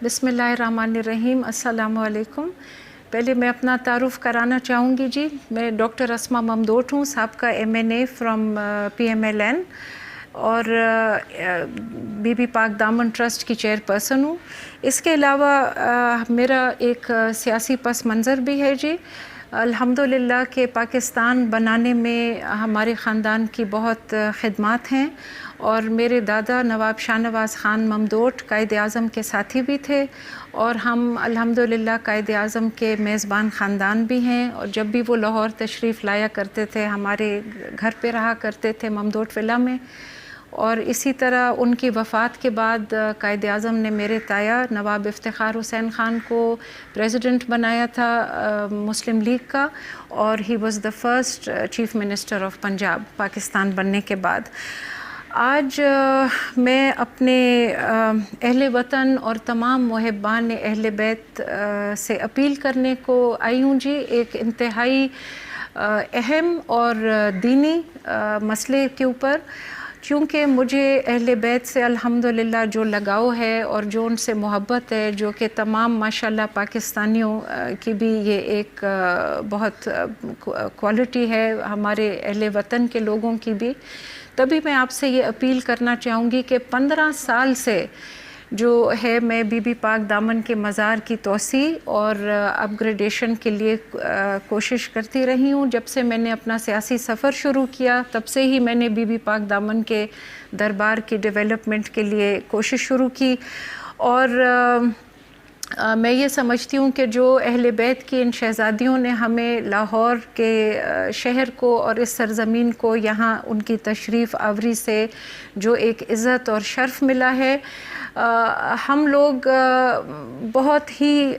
बिस्मिल्लाहिर्रहमानिर्रहीम। अस्सलामु अलैकुम। पहले मैं अपना तारुफ़ कराना चाहूँगी जी। मैं डॉक्टर अस्मा ममदोट हूँ, साबका MNA फ्रॉम PMLN और बीबी पाक दामन ट्रस्ट की चेयरपर्सन हूँ। इसके अलावा मेरा एक सियासी पस मंज़र भी है जी। अल्हम्दुलिल्लाह के पाकिस्तान बनाने में हमारे ख़ानदान की बहुत ख़िदमत हैं और मेरे दादा नवाब शाहनवाज़ ख़ान ममदोट कायद आज़म के साथी भी थे और हम अल्हम्दुलिल्लाह कायद आज़म के मेज़बान ख़ानदान भी हैं। और जब भी वो लाहौर तशरीफ़ लाया करते थे हमारे घर पे रहा करते थे ममदोट विला में। और इसी तरह उनकी वफ़ात के बाद कायद आज़म ने मेरे ताया नवाब इफ्तिखार हुसैन ख़ान को प्रेसिडेंट बनाया था मुस्लिम लीग का, और he was the first chief minister of Punjab Pakistan बनने के बाद। आज मैं अपने अहले वतन और तमाम मुहिब्बान अहले बैत से अपील करने को आई हूँ जी, एक इंतहाई अहम और दीनी मसले के ऊपर, क्योंकि मुझे अहले बैत से अल्हम्दुलिल्लाह जो लगाव है और जो उनसे मोहब्बत है, जो कि तमाम माशाल्लाह पाकिस्तानियों की भी ये एक बहुत क्वालिटी है, हमारे अहले वतन के लोगों की भी। तभी मैं आपसे ये अपील करना चाहूँगी कि 15 साल से जो है मैं बीबी पाक दामन के मज़ार की तोसी और अपग्रेडेशन के लिए कोशिश करती रही हूँ। जब से मैंने अपना सियासी सफ़र शुरू किया तब से ही मैंने बीबी पाक दामन के दरबार की डेवलपमेंट के लिए कोशिश शुरू की। और मैं ये समझती हूँ कि जो अहले बैत की इन शहज़ादियों ने हमें लाहौर के शहर को और इस सरज़मीन को यहाँ उनकी तशरीफ़ आवरी से जो एक इज़्ज़त और शर्फ़ मिला है, हम लोग बहुत ही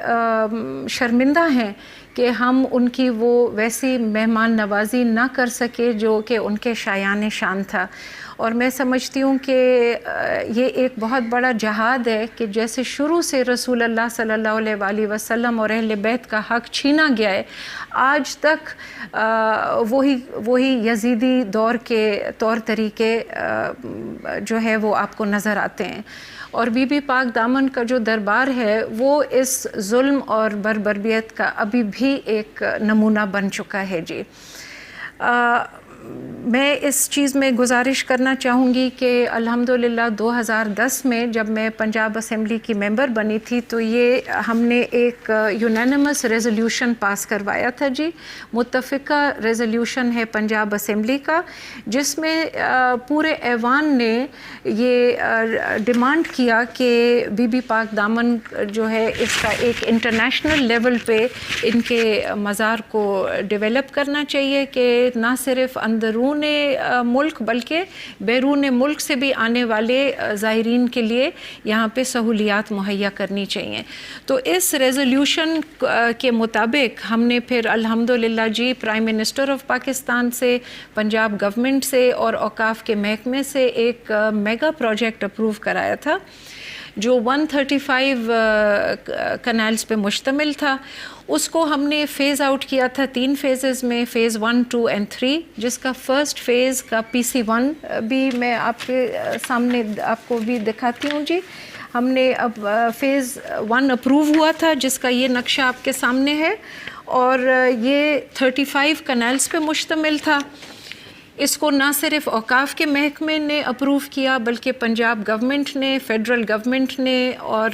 शर्मिंदा हैं कि हम उनकी वो वैसी मेहमान नवाज़ी ना कर सके जो कि उनके शायान शान था। और मैं समझती हूँ कि ये एक बहुत बड़ा जहाद है कि जैसे शुरू से रसूल अल्लाह सल्लल्लाहु अलैहि वसल्लम और अहले बैत का हक़ छीना गया है, आज तक वही यजीदी दौर के तौर तरीके जो है वो आपको नज़र आते हैं। और बीबी पाक दामन का जो दरबार है वो इस जुल्म और बर्बरियत का अभी भी एक नमूना बन चुका है जी। मैं इस चीज़ में गुजारिश करना चाहूँगी कि अल्हम्दुलिल्लाह 2010 में जब मैं पंजाब असेंबली की मेंबर बनी थी तो ये हमने एक यूनानिमस रेजोल्यूशन पास करवाया था जी। मुत्तफ़िका रेजोल्यूशन है पंजाब असेंबली का, जिसमें पूरे ऐवान ने ये डिमांड किया कि बीबी पाक दामन जो है इसका एक इंटरनेशनल लेवल पे इनके मज़ार को डेवलप करना चाहिए कि ना सिर्फ़ अंदरून मुल्क बल्कि बैरून मुल्क से भी आने वाले ज़ायरीन के लिए यहाँ पे सहूलियात मुहैया करनी चाहिए। तो इस रेजोल्यूशन के मुताबिक हमने फिर अल्हम्दुलिल्लाह जी प्राइम मिनिस्टर ऑफ पाकिस्तान से, पंजाब गवर्नमेंट से और औकाफ के महकमे से एक मेगा प्रोजेक्ट अप्रूव कराया था जो 135 कनाल्स पे मुश्तमिल था। उसको हमने फ़ेज़ आउट किया था 3 फ़ेज़ेस में, फ़ेज़ 1, 2 एंड 3, जिसका फ़र्स्ट फ़ेज़ का PC1 भी मैं आपके सामने आपको भी दिखाती हूँ जी। हमने अब फ़ेज़ 1 अप्रूव हुआ था जिसका ये नक्शा आपके सामने है और ये 35 कनाल्स पे मुश्तमिल था। इसको ना सिर्फ औकाफ के महकमे ने अप्रूव किया बल्कि पंजाब गवर्नमेंट ने, फेडरल गवर्नमेंट ने और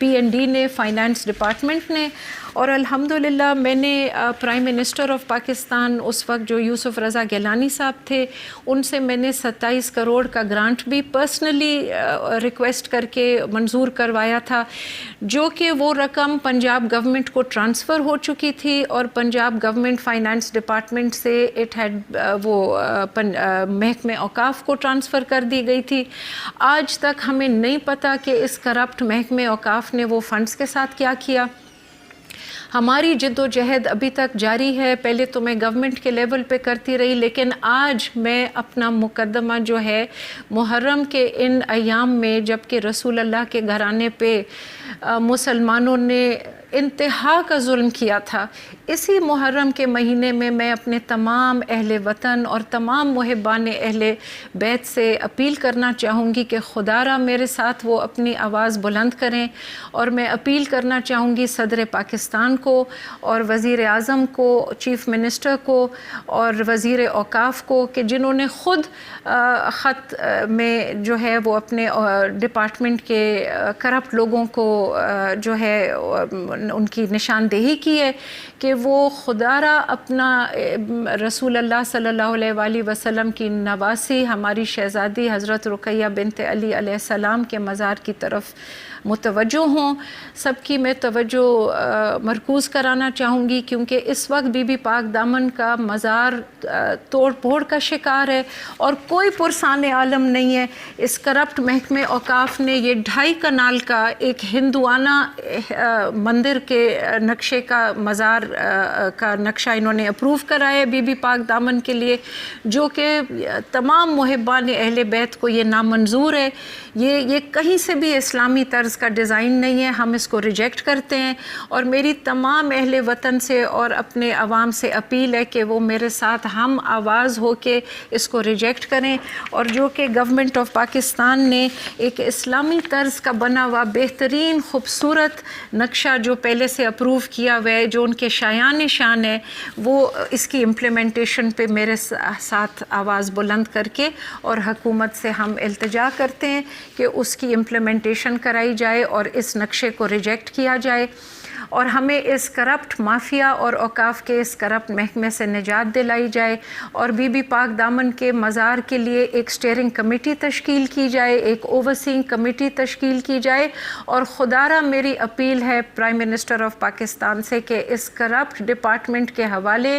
PND ने, फाइनेंस डिपार्टमेंट ने। और अल्हम्दुलिल्लाह मैंने प्राइम मिनिस्टर ऑफ पाकिस्तान उस वक्त जो यूसुफ रज़ा गिलानी साहब थे उनसे मैंने 27 करोड़ का ग्रांट भी पर्सनली रिक्वेस्ट करके मंजूर करवाया था, जो कि वो रकम पंजाब गवर्नमेंट को ट्रांसफ़र हो चुकी थी और पंजाब गवर्नमेंट फाइनेंस डिपार्टमेंट से इट हैड वो महकमे औकाफ को ट्रांसफ़र कर दी गई थी। आज तक हमें नहीं पता कि इस करप्ट महकमे औकाफ ने वो फ़ंड्स के साथ क्या किया। ہماری جد و جہد ابھی تک جاری ہے. پہلے تو میں گورنمنٹ کے لیول پہ کرتی رہی، لیکن آج میں اپنا مقدمہ جو ہے محرم کے ان ایام میں، جب کہ رسول اللہ کے گھرانے پہ مسلمانوں نے انتہا کا ظلم کیا تھا، اسی محرم کے مہینے میں اپنے تمام اہل وطن اور تمام محبان اہل بیت سے اپیل کرنا چاہوں گی کہ خدا را میرے ساتھ وہ اپنی آواز بلند کریں. اور میں اپیل کرنا چاہوں گی صدر پاکستان کو اور وزیر اعظم کو، چیف منسٹر کو اور وزیر اوقاف کو، کہ جنہوں نے خود خط میں جو ہے وہ اپنے ڈپارٹمنٹ کے کرپٹ لوگوں کو جو ہے ان کی نشاندہی کی ہے کہ وہ خدا را اپنا رسول اللہ صلی اللہ علیہ وآلہ وسلم کی نواسی ہماری شہزادی حضرت رقیہ بنت علی علیہ السلام کے مزار کی طرف متوجہ ہوں. سب کی میں توجہ مرکوز کرانا چاہوں گی، کیونکہ اس وقت بی بی پاک دامن کا مزار توڑ پھوڑ کا شکار ہے اور کوئی پرسان عالم نہیں ہے. اس کرپٹ محکمہ اوقاف نے یہ 2.5 کنال کا ایک ہندوانہ مندر کے نقشے کا مزار کا نقشہ انہوں نے اپروو کرایا ہے بی بی پاک دامن کے لیے، جو کہ تمام محبان اہل بیت کو یہ نامنظور ہے. یہ کہیں سے بھی اسلامی طرز کا ڈیزائن نہیں ہے. ہم اس کو ریجیکٹ کرتے ہیں، اور میری تمام اہل وطن سے اور اپنے عوام سے اپیل ہے کہ وہ میرے ساتھ ہم آواز ہو کے اس کو ریجیکٹ کریں. اور جو کہ گورنمنٹ آف پاکستان نے ایک اسلامی طرز کا بنا ہوا بہترین خوبصورت نقشہ جو پہلے سے اپروو کیا ہوا ہے، جو ان کے شایان شان ہے، وہ اس کی امپلیمنٹیشن پہ میرے ساتھ آواز بلند کر کے اور حکومت سے ہم التجا کرتے ہیں کہ اس کی امپلیمنٹیشن کرائی جائے اور اس نقشے کو ریجیکٹ کیا جائے، اور ہمیں اس کرپٹ مافیا اور اوقاف کے اس کرپٹ محکمے سے نجات دلائی جائے، اور بی بی پاک دامن کے مزار کے لیے ایک سٹیئرنگ کمیٹی تشکیل کی جائے، ایک اوورسینگ کمیٹی تشکیل کی جائے. اور خدا را میری اپیل ہے پرائم منسٹر آف پاکستان سے کہ اس کرپٹ ڈپارٹمنٹ کے حوالے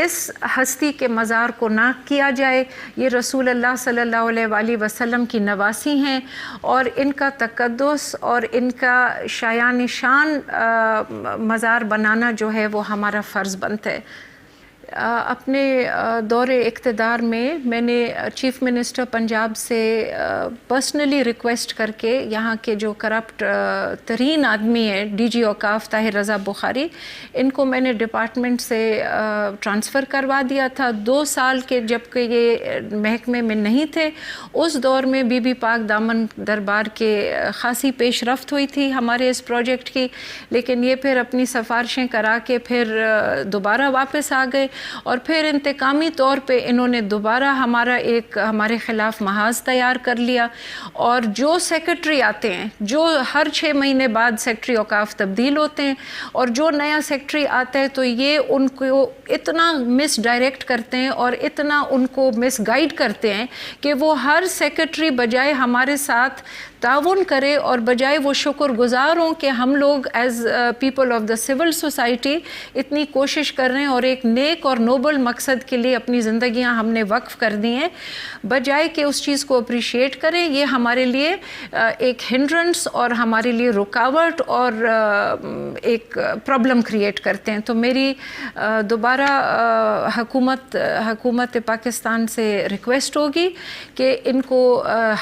اس ہستی کے مزار کو نہ کیا جائے. یہ رسول اللہ صلی اللہ علیہ وآلہ وسلم کی نواسی ہیں، اور ان کا تقدس اور ان کا شایان شان مزار بنانا جو ہے وہ ہمارا فرض بنتا ہے. اپنے دور اقتدار میں نے چیف منسٹر پنجاب سے پرسنلی ریکویسٹ کر کے یہاں کے جو کرپٹ ترین آدمی ہیں ڈی جی اوقاف طاہر رضا بخاری، ان کو میں نے ڈپارٹمنٹ سے ٹرانسفر کروا دیا تھا. 2 سال کے جب کہ یہ محکمے میں نہیں تھے، اس دور میں بی بی پاک دامن دربار کے خاصی پیش رفت ہوئی تھی ہمارے اس پروجیکٹ کی، لیکن یہ پھر اپنی سفارشیں کرا کے پھر دوبارہ واپس آ گئے، اور پھر انتقامی طور پہ انہوں نے دوبارہ ہمارے خلاف محاذ تیار کر لیا. اور جو سیکرٹری آتے ہیں، جو ہر 6 مہینے بعد سیکرٹری اوقاف تبدیل ہوتے ہیں، اور جو نیا سیکرٹری آتا ہے تو یہ ان کو اتنا مس ڈائریکٹ کرتے ہیں اور اتنا ان کو مس گائیڈ کرتے ہیں کہ وہ ہر سیکرٹری بجائے ہمارے ساتھ تعاون کرے اور بجائے وہ شکر گزار ہوں کہ ہم لوگ as people of the civil society اتنی کوشش کر رہے ہیں اور ایک نیک اور نوبل مقصد کے لیے اپنی زندگیاں ہم نے وقف کر دی ہیں، بجائے کہ اس چیز کو اپریشیٹ کریں. یہ ہمارے لیے ایک ہنڈرنس اور ہمارے لیے رکاوٹ اور ایک پرابلم کریٹ کرتے ہیں. تو میری دوبارہ حکومت پاکستان سے ریکویسٹ ہوگی کہ ان کو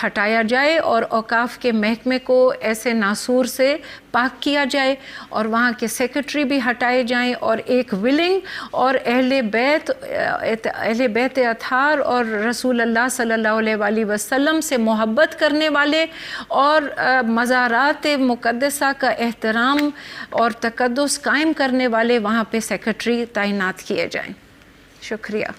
ہٹایا جائے اور اوقاف کے محکمے کو ایسے ناسور سے پاک کیا جائے، اور وہاں کے سیکرٹری بھی ہٹائے جائیں، اور ایک ولنگ اور اہل بیت اطہار اور رسول اللہ صلی اللہ علیہ وآلہ وسلم سے محبت کرنے والے اور مزارات مقدسہ کا احترام اور تقدس قائم کرنے والے وہاں پہ سیکرٹری تعینات کیے جائیں. شکریہ.